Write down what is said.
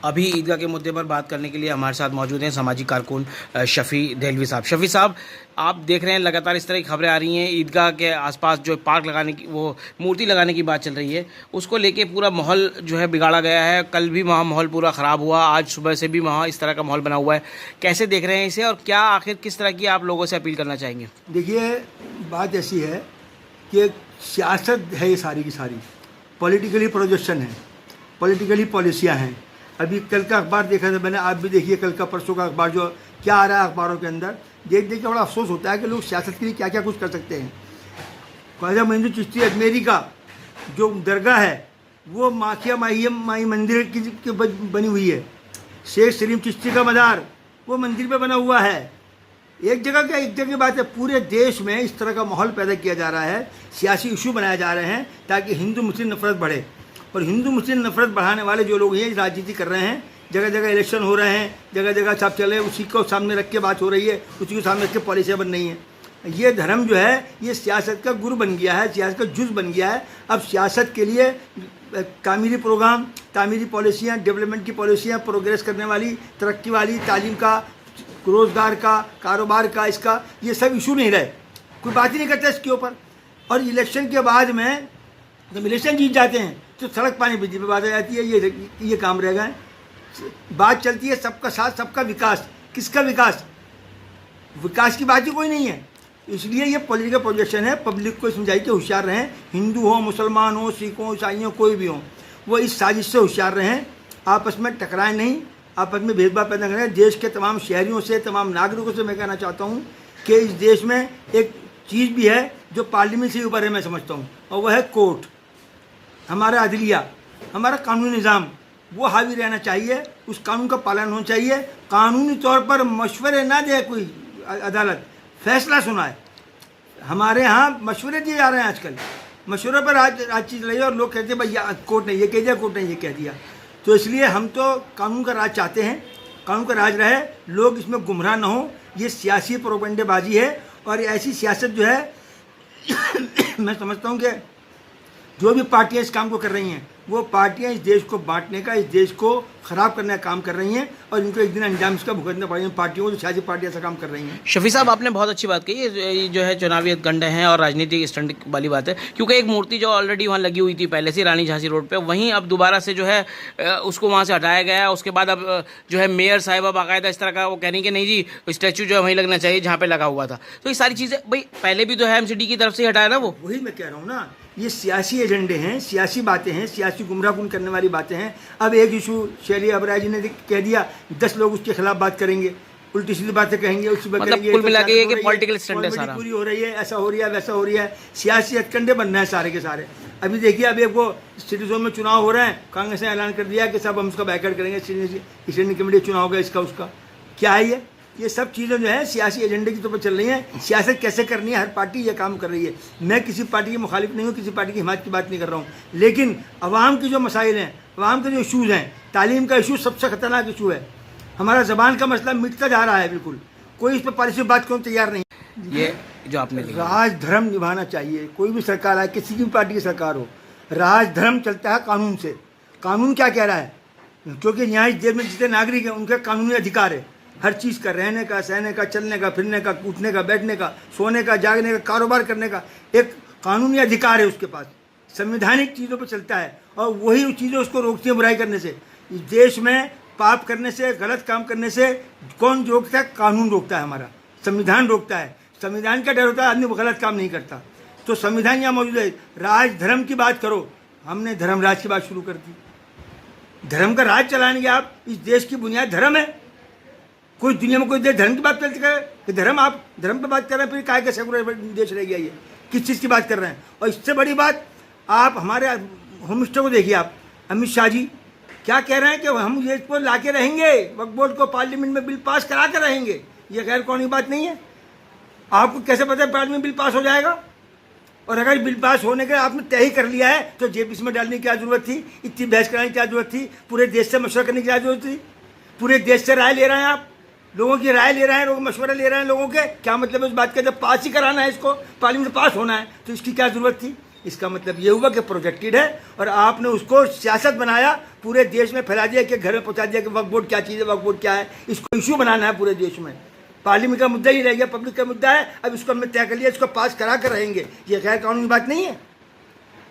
अभी ईदगाह के मुद्दे पर बात करने के लिए हमारे साथ मौजूद हैं सामाजिक कारकुन शफ़ी देहलवी साहब। शफ़ी साहब, आप देख रहे हैं लगातार इस तरह की खबरें आ रही हैं, ईदगाह के आसपास जो पार्क लगाने की, वो मूर्ति लगाने की बात चल रही है, उसको लेके पूरा माहौल जो है बिगाड़ा गया है। कल भी वहाँ माहौल पूरा ख़राब हुआ, आज सुबह से भी वहाँ इस तरह का माहौल बना हुआ है। कैसे देख रहे हैं इसे, और क्या आखिर किस तरह की आप लोगों से अपील करना चाहेंगे? देखिए, बात ऐसी है कि सियासत है, ये सारी की सारी पॉलिटिकली प्रोजेक्शन है, पॉलिटिकली पॉलिसियाँ हैं। अभी कल का अखबार देखा था मैंने, आप भी देखिए कल का परसों का अखबार जो क्या आ रहा है अखबारों के अंदर, देख देख के बड़ा अफसोस होता है कि लोग सियासत के लिए क्या क्या कुछ कर सकते हैं। ख्वाजा मोइनुद्दीन चिश्ती अजमेरी का जो दरगाह है वो माखिया माई मंदिर की बनी हुई है। शेख सलीम चिश्ती का मज़ार वो मंदिर पे बना हुआ है। एक जगह क्या, एक जगह की बात है, पूरे देश में इस तरह का माहौल पैदा किया जा रहा है, सियासी इशू बनाए जा रहे हैं ताकि हिंदू मुस्लिम नफरत बढ़े। और हिंदू मुस्लिम नफरत बढ़ाने वाले जो लोग हैं राजनीति कर रहे हैं, जगह जगह इलेक्शन हो रहे हैं, जगह जगह सब चले, उसी को सामने रख के बात हो रही है, उसी को सामने रख के पॉलिसियाँ बन रही हैं। ये धर्म जो है ये सियासत का गुरु बन गया है, सियासत का जुज बन गया है। अब सियासत के लिए तामीरी प्रोग्राम, तामीरी पॉलिसियाँ, डेवलपमेंट की पॉलिसियाँ, प्रोग्रेस करने वाली, तरक्की वाली, तालीम का, रोज़गार का, कारोबार का, इसका ये सब इशू नहीं रहे, कोई बात ही नहीं करता इसके ऊपर। और इलेक्शन के बाद में जब इलेक्शन जीत जाते हैं तो सड़क पानी बिजली पर बात आ जाती है, ये काम रह गए। बात चलती है सबका साथ सबका विकास, किसका विकास? विकास की बात ही कोई नहीं है। इसलिए ये पॉलिटिकल प्रोजेक्शन है, पब्लिक को समझाइए कि होशियार रहें, हिंदू हो, मुसलमान हो, सिख हो, ईसाई हो, कोई भी हो, वो इस साजिश से होशियार रहें, आपस में टकराएं नहीं, आपस में भेदभाव पैदा करें। देश के तमाम शहरियों से, तमाम नागरिकों से मैं कहना चाहता हूँ कि इस देश में एक चीज़ भी है जो पार्लियामेंट से ऊपर है, मैं समझता हूँ, और वह है कोर्ट। हमारा अदलिया, हमारा कानूनी निज़ाम वो हावी रहना चाहिए, उस कानून का पालन होना चाहिए। कानूनी तौर पर मशवरे ना दे कोई अदालत, फैसला सुनाए। हमारे यहाँ मशवरे दिए जा रहे हैं आजकल, मशवरे पर आज चीज़ रही है और लोग कहते हैं भाई कोर्ट ने ये कह दिया, कोर्ट ने ये कह दिया। तो इसलिए हम तो कानून का राज चाहते हैं, कानून का राज रहे, लोग इसमें गुमराह ना हो। ये सियासी प्रोपेगेंडाबाजी है, और ऐसी सियासत जो है मैं समझता हूँ कि जो भी पार्टियाँ इस काम को कर रही हैं, वो पार्टियाँ इस देश को बांटने का, इस देश को ख़राब करने का काम कर रही हैं, और इनको एक दिन अंजाम इसका भुगतना पड़ेगा पार्टियों को, जो सियासी पार्टियाँ ऐसा काम कर रही हैं। शफ़ी साहब, आपने बहुत अच्छी बात कही, ये जो है चुनावी हथकंडे हैं और राजनीतिक स्टंट वाली बात है, क्योंकि एक मूर्ति जो ऑलरेडी वहाँ लगी हुई थी पहले से रानी झांसी रोड पे, वहीं अब दोबारा से जो है उसको वहाँ से हटाया गया। उसके बाद अब जो है मेयर साहिबा बाकायदा इस तरह का वो कह रही कि नहीं जी, स्टैचू जो है वहीं लगना चाहिए जहाँ पर लगा हुआ था। तो ये सारी चीज़ें भाई पहले भी तो है MCD की तरफ से हटाया ना, वो वही मैं कह रहा हूँ ना, ये सियासी एजेंडे हैं, सियासी बातें हैं, सियासी गुमराहकुन करने वाली बातें हैं। अब एक इशू शैली अबराज जी ने कह दिया, 10 लोग उसके खिलाफ बात करेंगे, उल्टी सीधी बातें कहेंगे, उसी पर मतलब कुल मिला के ये कि पॉलिटिकल स्टंट है सारा, पूरी हो रही है, ऐसा हो रहा है, वैसा हो रहा है, सियासी हथकंडे बन रहे हैं सारे के सारे। अभी देखिए, अब एक वो सिटी जोन में चुनाव हो रहे हैं, कांग्रेस ने ऐलान कर दिया कि सब हम उसका बैकआउट करेंगे, स्टैंडिंग कमेटी चुनाव होगा, इसका उसका क्या है ये सब चीज़ें जो है सियासी एजेंडे की तौर पर चल रही हैं। सियासत कैसे करनी है, हर पार्टी ये काम कर रही है। मैं किसी पार्टी की मुखालिफ नहीं हूँ, किसी पार्टी की हिमायत की बात नहीं कर रहा हूँ, लेकिन अवाम की जो मसाइल हैं, अवाम के जो इशूज़ हैं, तालीम का इशू सबसे ख़तरनाक इशू है। हमारा ज़बान का मसला मिटता जा रहा है, बिल्कुल कोई इस पर पॉलिसी बात करने तैयार नहीं। ये जो आपने राज धर्म निभाना चाहिए, कोई भी सरकार आए, किसी भी पार्टी की सरकार हो, राज धर्म चलता है कानून से। कानून क्या कह रहा है, क्योंकि यहाँ इस देश में जितने नागरिक हैं उनका कानूनी अधिकार है, हर चीज़ का, रहने का, सहने का, चलने का, फिरने का, उठने का, बैठने का, सोने का, जागने का, कारोबार करने का एक कानूनी अधिकार है उसके पास। संवैधानिक चीज़ों पर चलता है, और वही चीज़ें उसको रोकती है बुराई करने से। इस देश में पाप करने से, गलत काम करने से कौन रोकता है? कानून रोकता है, हमारा संविधान रोकता है। संविधान का डर होता है, आदमी गलत काम नहीं करता। तो संविधान यहाँ मौजूद है। राज धर्म की बात करो, हमने धर्मराज की बात शुरू कर दी। धर्म का राज चलाएंगे आप, इस देश की बुनियाद धर्म है। कोई दुनिया में कोई देश धर्म की बात करते कि धर्म, आप धर्म पर बात कर रहे हैं, फिर काय का सेकुलर देश रह गया ये, किस चीज़ की बात कर रहे हैं? और इससे बड़ी बात, आप हमारे होम मिनिस्टर को देखिए, आप अमित शाह जी क्या कह रहे हैं कि हम ये को ला के रहेंगे, वक्फ बोर्ड को पार्लियामेंट में बिल पास करा कर रहेंगे। ये गैर कानूनी बात नहीं है। आपको कैसे पता है पार्लियामेंट बिल पास हो जाएगा? और अगर बिल पास होने का आपने तय ही कर लिया है तो जेपीसी में डालने की क्या जरूरत थी? इतनी बहस कराने की क्या जरूरत थी? पूरे देश से मशवरा करने की क्या जरूरत थी? पूरे देश से राय ले रहे हैं आप, लोगों की राय ले रहे हैं, लोग मशवरा ले रहे हैं लोगों के, क्या मतलब है उस बात का? जब पास ही कराना है, इसको पार्लियामेंट में पास होना है, तो इसकी क्या जरूरत थी? इसका मतलब ये हुआ कि प्रोजेक्टेड है और आपने उसको सियासत बनाया, पूरे देश में फैला दिया कि घर में पहुंचा दिया कि वक्फ बोर्ड क्या चीज़ है, वक्फ बोर्ड क्या है, इसको इशू बनाना है पूरे देश में। पार्लियामेंट का मुद्दा ही रह गया, पब्लिक का मुद्दा है, अब इसको हमने तय कर लिया, इसको पास करा कर रहेंगे। ये गैर कानूनी बात नहीं है।